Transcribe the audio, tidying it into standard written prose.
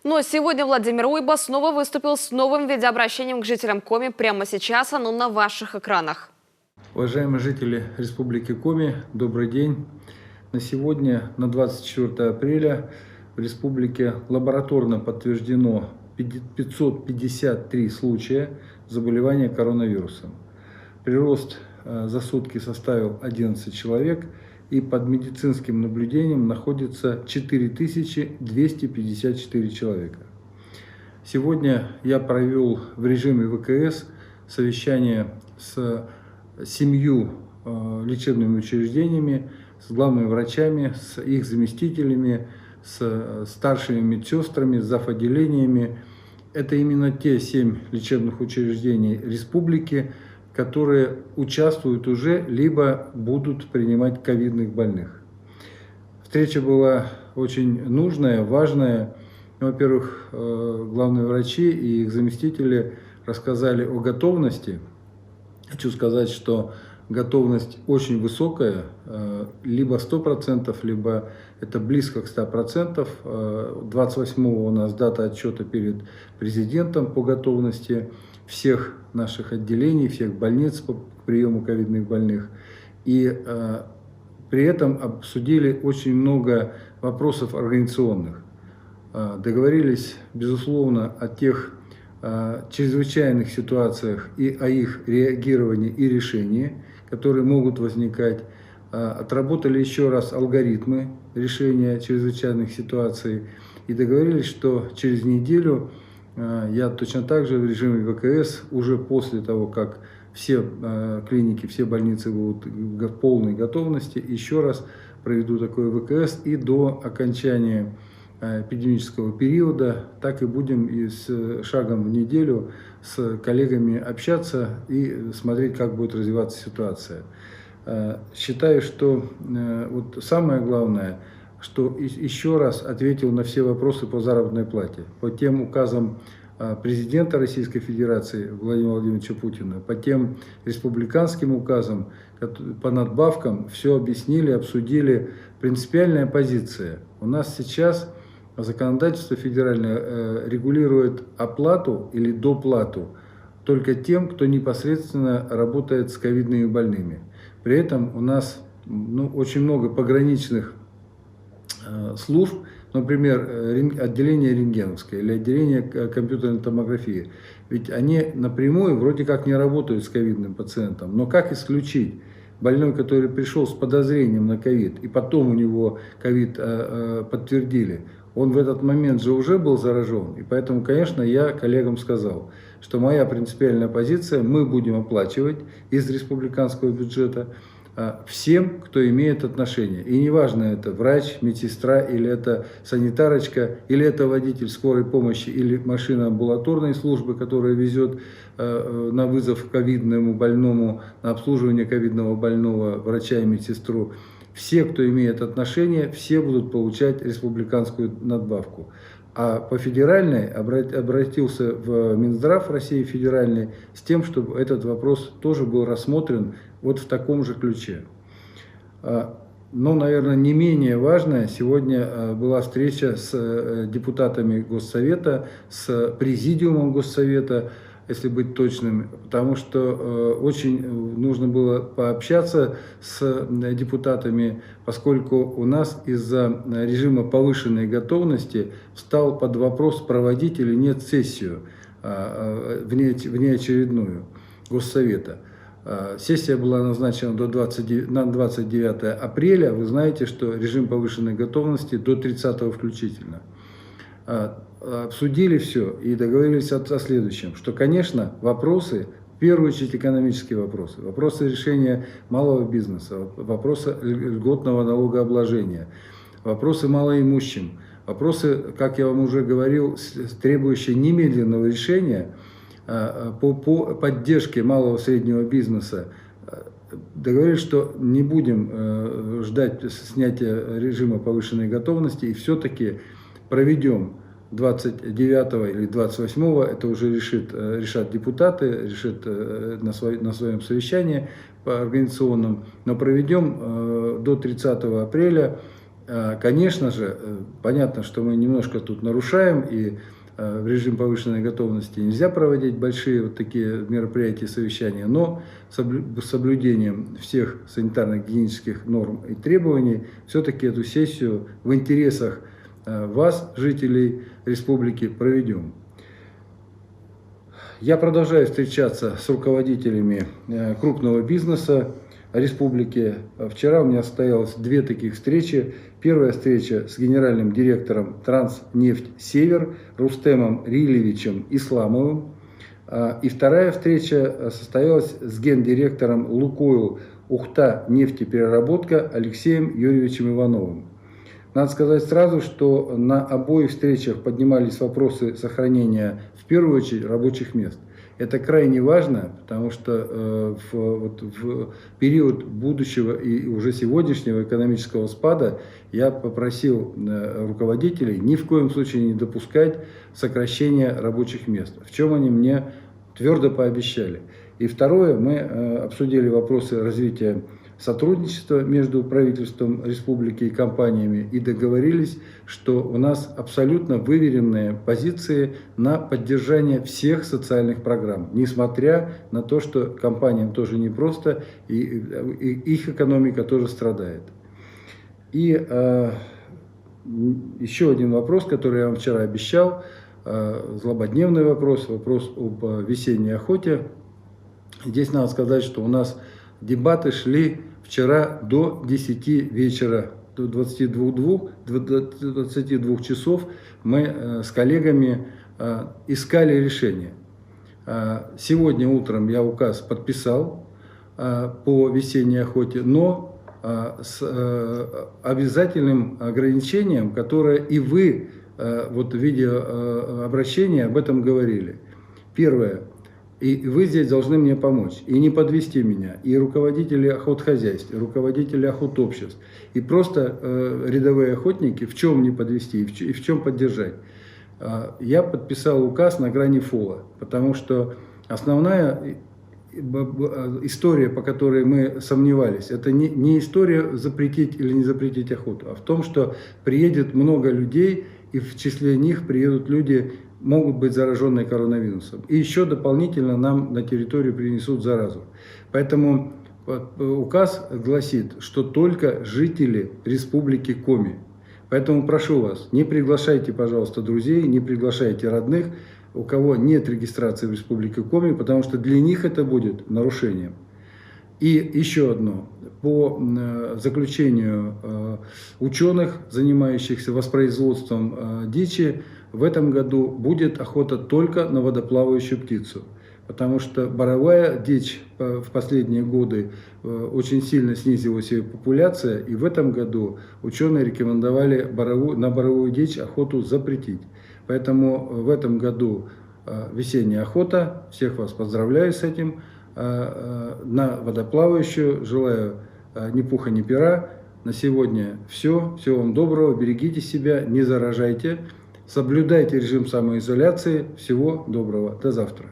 Но сегодня Владимир Уйба снова выступил с новым видеообращением к жителям Коми. Прямо сейчас оно на ваших экранах. Уважаемые жители Республики Коми, добрый день. На сегодня, на 24 апреля, в республике лабораторно подтверждено 553 случая заболевания коронавирусом. Прирост за сутки составил 11 человек, и под медицинским наблюдением находится 4254 человека. Сегодня я провел в режиме ВКС совещание с 7 лечебными учреждениями, с главными врачами, с их заместителями, с старшими медсестрами, с завотделениями. Это именно те 7 лечебных учреждений республики, которые участвуют уже, либо будут принимать ковидных больных. Встреча была очень нужная, важная. Во-первых, главные врачи и их заместители рассказали о готовности. Хочу сказать, что готовность очень высокая, либо 100%, либо это близко к 100%. 28-го у нас дата отчета перед президентом по готовности всех наших отделений, всех больниц по приему ковидных больных. И при этом обсудили очень много вопросов организационных. Договорились, безусловно, о тех чрезвычайных ситуациях и о их реагировании и решении, которые могут возникать. Отработали еще раз алгоритмы решения чрезвычайных ситуаций и договорились, что через неделю я точно так же в режиме ВКС, уже после того, как все клиники, все больницы будут в полной готовности, еще раз проведу такой ВКС, и до окончания эпидемического периода так и будем и с шагом в неделю с коллегами общаться и смотреть, как будет развиваться ситуация. Считаю, что вот самое главное, что еще раз ответил на все вопросы по заработной плате, по тем указам президента Российской Федерации Владимира Владимировича Путина, по тем республиканским указам, по надбавкам, все объяснили, обсудили. Принципиальная позиция. У нас сейчас законодательство федеральное регулирует оплату или доплату только тем, кто непосредственно работает с ковидными больными. При этом у нас очень много пограничных служб, например, отделение рентгеновское или отделение компьютерной томографии. Ведь они напрямую вроде как не работают с ковидным пациентом. Но как исключить больной, который пришел с подозрением на ковид, и потом у него ковид подтвердили? Он в этот момент же уже был заражен. И поэтому, конечно, я коллегам сказал, что моя принципиальная позиция: мы будем оплачивать из республиканского бюджета всем, кто имеет отношение. И неважно, это врач, медсестра, или это санитарочка, или это водитель скорой помощи, или машина амбулаторной службы, которая везет на вызов ковидному больному, на обслуживание ковидного больного врача и медсестру. Все, кто имеет отношение, все будут получать республиканскую надбавку. А по федеральной обратился в Минздрав России федеральный с тем, чтобы этот вопрос тоже был рассмотрен вот в таком же ключе. Но, наверное, не менее важная сегодня была встреча с депутатами Госсовета, с президиумом Госсовета, если быть точным, потому что очень нужно было пообщаться с депутатами, поскольку у нас из-за режима повышенной готовности встал под вопрос, проводить или нет сессию внеочередную Госсовета. Сессия была назначена на 29 апреля. Вы знаете, что режим повышенной готовности до 30 включительно. Обсудили все и договорились о следующем, что, конечно, вопросы, в первую очередь экономические вопросы, вопросы решения малого бизнеса, вопросы льготного налогообложения, вопросы малоимущим, вопросы, как я вам уже говорил, требующие немедленного решения по поддержке малого и среднего бизнеса. Договорились, что не будем ждать снятия режима повышенной готовности и все-таки проведем 29 или 28, это уже решат депутаты, решат на своем совещании по организационным, но проведем до 30 апреля Конечно же, понятно, что мы немножко тут нарушаем, и в режим повышенной готовности нельзя проводить большие вот такие мероприятия, совещания, но с соблюдением всех санитарно-гигиенических норм и требований все-таки эту сессию в интересах вас, жителей республики, проведем. Я продолжаю встречаться с руководителями крупного бизнеса республики. Вчера у меня состоялось 2 таких встречи. Первая встреча с генеральным директором Транснефть Север Рустемом Рилевичем Исламовым. И вторая встреча состоялась с гендиректором Лукойл Ухта нефтепереработка Алексеем Юрьевичем Ивановым. Надо сказать сразу, что на обоих встречах поднимались вопросы сохранения, в первую очередь, рабочих мест. Это крайне важно, потому что в период будущего и уже сегодняшнего экономического спада я попросил руководителей ни в коем случае не допускать сокращения рабочих мест, в чем они мне твердо пообещали. И второе, мы обсудили вопросы развития сотрудничества между правительством республики и компаниями и договорились, что у нас абсолютно выверенные позиции на поддержание всех социальных программ, несмотря на то, что компаниям тоже непросто и их экономика тоже страдает. И еще один вопрос, который я вам вчера обещал, злободневный вопрос об весенней охоте. Здесь надо сказать, что у нас дебаты шли вчера до 10 вечера, до 22 часов мы с коллегами искали решение. Сегодня утром я указ подписал по весенней охоте, но с обязательным ограничением, которое и вы вот в виде обращения об этом говорили. Первое. И вы здесь должны мне помочь, и не подвести меня, и руководители охотхозяйств, и руководители охотобществ, и просто рядовые охотники, в чем не подвести и в чем поддержать. Я подписал указ на грани фола, потому что основная история, по которой мы сомневались, это не история запретить или не запретить охоту, а в том, что приедет много людей, и в числе них приедут люди, могут быть зараженные коронавирусом. И еще дополнительно нам на территорию принесут заразу. Поэтому указ гласит, что только жители республики Коми. Поэтому прошу вас, не приглашайте, пожалуйста, друзей, не приглашайте родных, у кого нет регистрации в республике Коми, потому что для них это будет нарушением. И еще одно. По заключению ученых, занимающихся воспроизводством дичи, в этом году будет охота только на водоплавающую птицу. Потому что боровая дичь в последние годы очень сильно снизилась ее популяция, и в этом году ученые рекомендовали на боровую дичь охоту запретить. Поэтому в этом году весенняя охота, всех вас поздравляю с этим, на водоплавающую, желаю ни пуха, ни пера. На сегодня все, всего вам доброго, берегите себя, не заражайте, соблюдайте режим самоизоляции, всего доброго, до завтра.